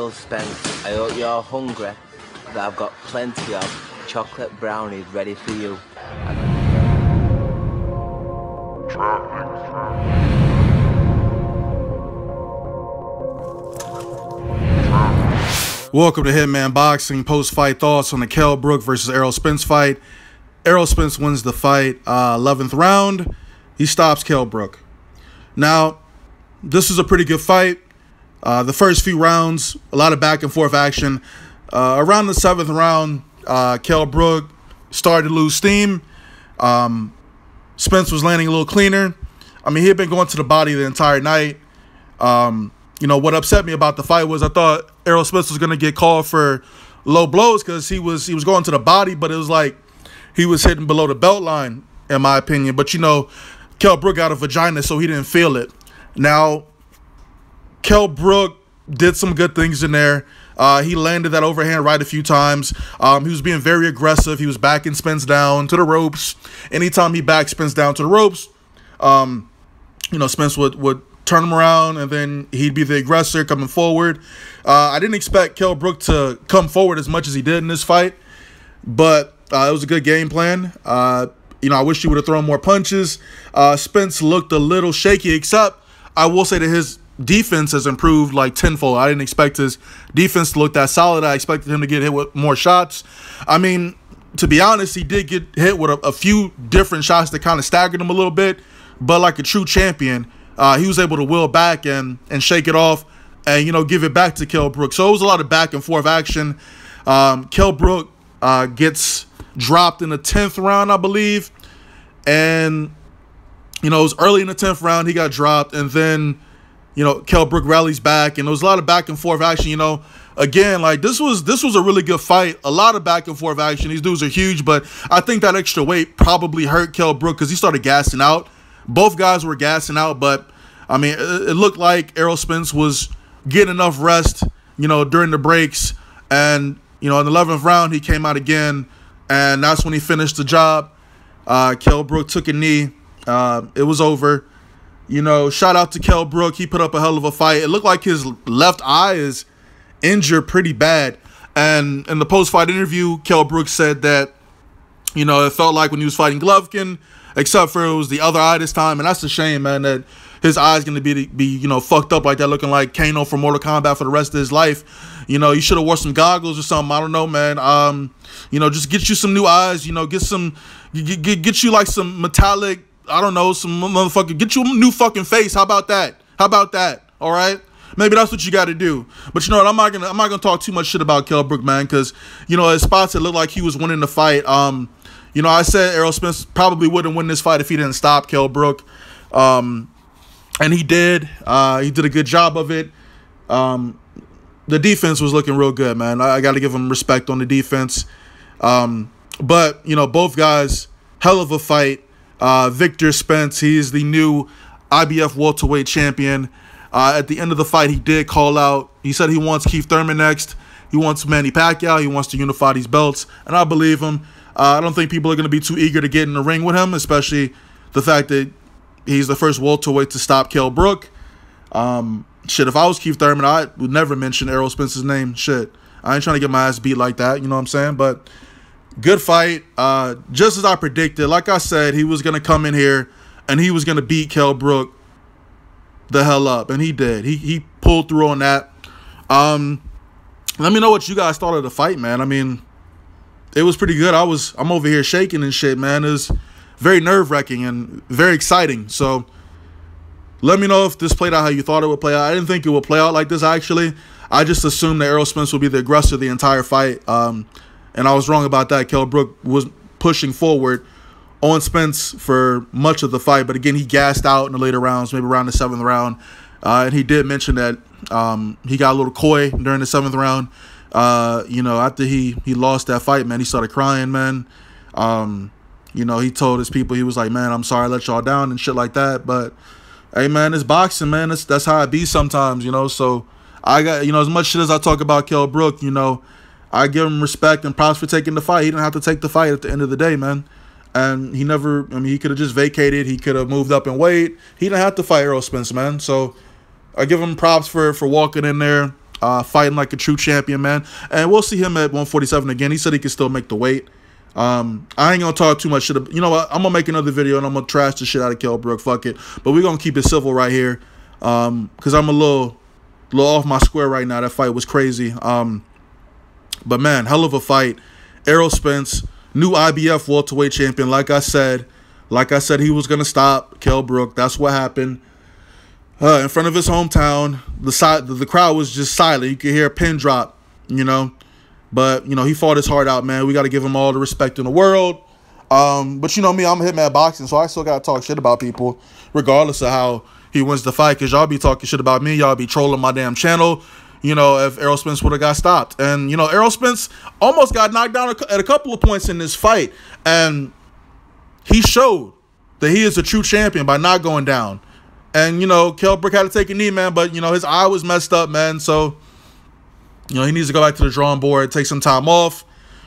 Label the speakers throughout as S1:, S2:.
S1: Errol Spence. I hope you're hungry, but I've got plenty of chocolate brownies ready for you.
S2: Welcome to Hitman Boxing post-fight thoughts on the Kell Brook versus Errol Spence fight. Errol Spence wins the fight, 11th round. He stops Kell Brook. Now, this was a pretty good fight. The first few rounds, a lot of back and forth action. Around the 7th round, Kell Brook started to lose steam. Spence was landing a little cleaner. I mean, he had been going to the body the entire night. You know, what upset me about the fight was I thought Errol Spence was going to get called for low blows because he was going to the body, but it was like he was hitting below the belt line, in my opinion. But, you know, Kell Brook got a vagina, so he didn't feel it. Now, Kell Brook did some good things in there. He landed that overhand right a few times. He was being very aggressive. He was backing Spence down to the ropes. Anytime he backed Spence down to the ropes, you know, Spence would turn him around, and then he'd be the aggressor coming forward. I didn't expect Kell Brook to come forward as much as he did in this fight, but it was a good game plan. You know, I wish he would have thrown more punches. Spence looked a little shaky, except I will say that his defense has improved like tenfold. I didn't expect his defense to look that solid. I expected him to get hit with more shots. I mean, to be honest, he did get hit with a few different shots that kind of staggered him a little bit, but like a true champion, he was able to will back and shake it off and, you know, give it back to Kell Brook. So it was a lot of back and forth action. Kell Brook gets dropped in the 10th round, I believe. And, you know, it was early in the 10th round. He got dropped. And then, you know, Kell Brook rallies back. And there was a lot of back and forth action, you know. Again, like, this was a really good fight. A lot of back and forth action. These dudes are huge. But I think that extra weight probably hurt Kell Brook because he started gassing out. Both guys were gassing out, but, I mean, it looked like Errol Spence was getting enough rest, you know, during the breaks. And, you know, in the 11th round, he came out again, and that's when he finished the job. Kell Brook took a knee. It was over. You know, shout out to Kell Brook. He put up a hell of a fight. It looked like his left eye is injured pretty bad. And in the post-fight interview, Kell Brook said that, you know, it felt like when he was fighting Golovkin, except for it was the other eye this time, and that's a shame, man, that his eye's going to be you know, fucked up like that, looking like Kano from Mortal Kombat for the rest of his life. You know, you should have wore some goggles or something. I don't know, man. You know, just get you some new eyes. You know, get you like some metallic. I don't know, some motherfucker. Get you a new fucking face. How about that? How about that? All right. Maybe that's what you got to do. But you know what? I'm not gonna talk too much shit about Kell Brook, man, because you know, at spots it looked like he was winning the fight. You know, I said Errol Spence probably wouldn't win this fight if he didn't stop Kell Brook. And he did. He did a good job of it. The defense was looking real good, man. I got to give him respect on the defense. But, you know, both guys, hell of a fight. Victor Spence, he's the new IBF welterweight champion. At the end of the fight, he did call out. He said he wants Keith Thurman next. He wants Manny Pacquiao. He wants to unify these belts. And I believe him. I don't think people are going to be too eager to get in the ring with him, especially the fact that he's the first welterweight to stop Kell Brook. Shit, if I was Keith Thurman, I would never mention Errol Spence's name. Shit, I ain't trying to get my ass beat like that, you know what I'm saying? But good fight. Just as I predicted, like I said, he was going to come in here and he was going to beat Kell Brook the hell up, and he did. He pulled through on that. Let me know what you guys thought of the fight, man. I mean, it was pretty good. I'm over here shaking and shit, man. It was very nerve-wracking and very exciting. So let me know if this played out how you thought it would play out. I didn't think it would play out like this, actually. I just assumed that Errol Spence would be the aggressor the entire fight. And I was wrong about that. Kell Brook was pushing forward on Spence for much of the fight. But again, he gassed out in the later rounds, maybe around the 7th round. And he did mention that he got a little coy during the 7th round. You know, after he lost that fight, man, he started crying, man. You know, he told his people, he was like, man, I'm sorry I let y'all down and shit like that. But, hey, man, it's boxing, man. That's how it be sometimes, you know. So, I got, you know, as much shit as I talk about Kell Brook, you know, I give him respect and props for taking the fight. He didn't have to take the fight at the end of the day, man. And he never, I mean, he could have just vacated. He could have moved up in weight. He didn't have to fight Errol Spence, man. So, I give him props for walking in there. fighting like a true champion, man. And we'll see him at 147 again. He said he can still make the weight. I ain't gonna talk too much shit. You know what? I'm gonna make another video and I'm gonna trash the shit out of Kell Brook. Fuck it. But we're gonna keep it civil right here. Cause I'm a little off my square right now. That fight was crazy. But man, hell of a fight. Errol Spence, new IBF welterweight champion. Like I said, he was gonna stop Kell Brook. That's what happened. In front of his hometown, the crowd was just silent. You could hear a pin drop, you know. But, you know, he fought his heart out, man. We got to give him all the respect in the world. But you know me, I'm a Hitman Boxing, so I still got to talk shit about people, regardless of how he wins the fight. Because y'all be talking shit about me. Y'all be trolling my damn channel, you know, if Errol Spence would have got stopped. And, you know, Errol Spence almost got knocked down at a couple of points in this fight. And he showed that he is a true champion by not going down. And, you know, Kell Brook had to take a knee, man. But, you know, his eye was messed up, man. So, you know, he needs to go back to the drawing board, take some time off,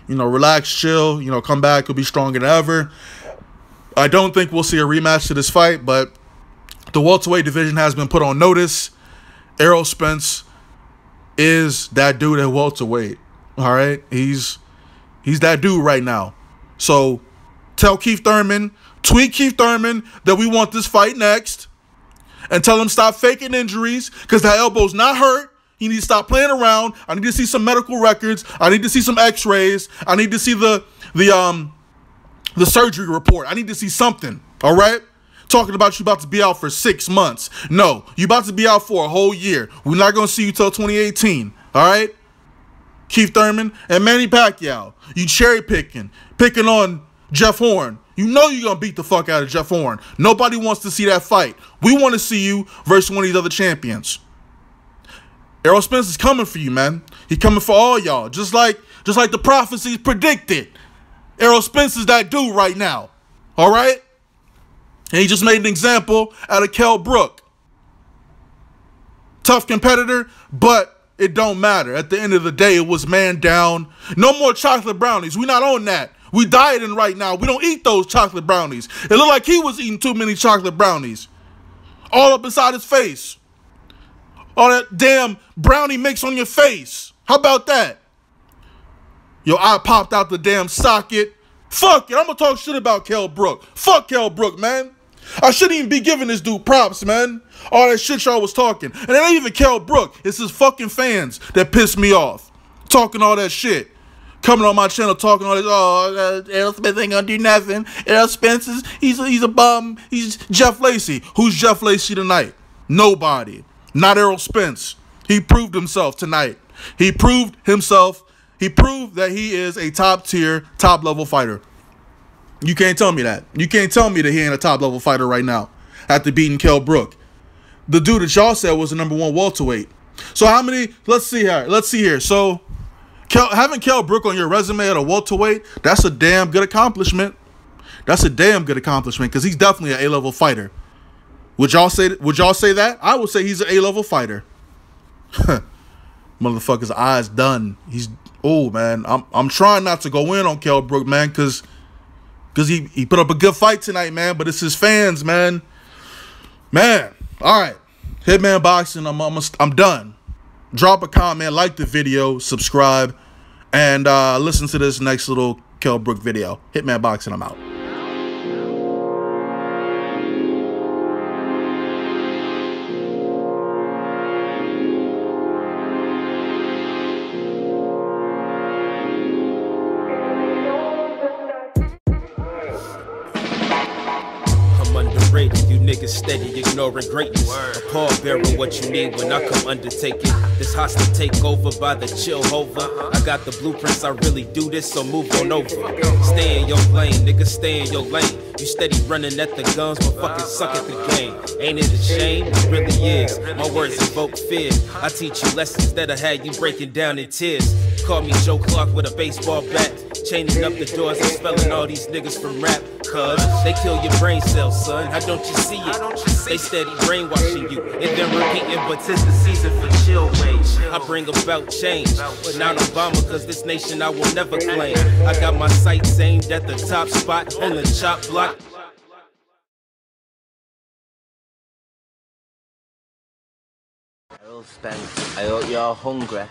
S2: you know, relax, chill, you know, come back, he'll be stronger than ever. I don't think we'll see a rematch to this fight, but the welterweight division has been put on notice. Errol Spence is that dude at welterweight, all right? He's that dude right now. So tell Keith Thurman, tweet Keith Thurman that we want this fight next, and tell him stop faking injuries because that elbow's not hurt. He needs to stop playing around. I need to see some medical records. I need to see some x-rays. I need to see the surgery report. I need to see something, all right? Talking about you about to be out for 6 months. No, you about to be out for a whole year. We're not going to see you till 2018, all right? Keith Thurman and Manny Pacquiao, you cherry picking on Jeff Horn. You know you're going to beat the fuck out of Jeff Horn. Nobody wants to see that fight. We want to see you versus one of these other champions. Errol Spence is coming for you, man. He's coming for all y'all. Just like the prophecies predicted. Errol Spence is that dude right now. All right? And he just made an example out of Kell Brook. Tough competitor, but it don't matter. At the end of the day, it was man down. No more chocolate brownies. We're not on that. We dieting right now. We don't eat those chocolate brownies. It looked like he was eating too many chocolate brownies. All up inside his face. All that damn brownie mix on your face. How about that? Your eye popped out the damn socket. Fuck it. I'm going to talk shit about Kell Brook. Fuck Kell Brook, man. I shouldn't even be giving this dude props, man. All that shit y'all was talking. And it ain't even Kell Brook. It's his fucking fans that pissed me off. Talking all that shit. Coming on my channel talking all this, oh, Errol Spence ain't gonna do nothing. Errol Spence he's a bum. He's Jeff Lacey. Who's Jeff Lacey tonight? Nobody. Not Errol Spence. He proved himself tonight. He proved himself. He proved that he is a top-tier, top-level fighter. You can't tell me that. You can't tell me that he ain't a top-level fighter right now after beating Kell Brook. The dude that y'all said was the #1 welterweight. So how many? Let's see here. So having Kell Brook on your resume at a welterweight, that's a damn good accomplishment. That's a damn good accomplishment because he's definitely an A-level fighter. Would y'all say that? I would say he's an A-level fighter. Motherfucker's eyes done. Oh man. I'm trying not to go in on Kell Brook, man, because he put up a good fight tonight, man. But it's his fans, man. Man. All right. Hitman Boxing. I'm done. Drop a comment, like the video, subscribe, and listen to this next little Kell Brook video. Hitman Boxing. I'm out.
S3: You niggas steady ignoring greatness. A pallbearer what you need when I come undertake it. This hostile takeover by the chill hover. I got the blueprints, I really do this, so move on over. Stay in your lane, niggas, stay in your lane. You steady running at the guns, but fucking suck at the game. Ain't it a shame? It really is. My words evoke fear. I teach you lessons that'll have you breaking down in tears. Call me Joe Clark with a baseball bat. Chaining up the doors and spelling all these niggas from rap. Cause they kill your brain cells, son. How don't you see it? They steady brainwashing you and then repeating, but 'tis the season for chill wage. I bring about change, but not Obama, cause this nation I will never claim. I got my sights aimed at the top spot on the chop block.
S1: Errol Errol Spence. I hope you're hungry,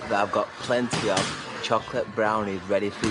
S1: that I've got plenty of chocolate brownies ready for you.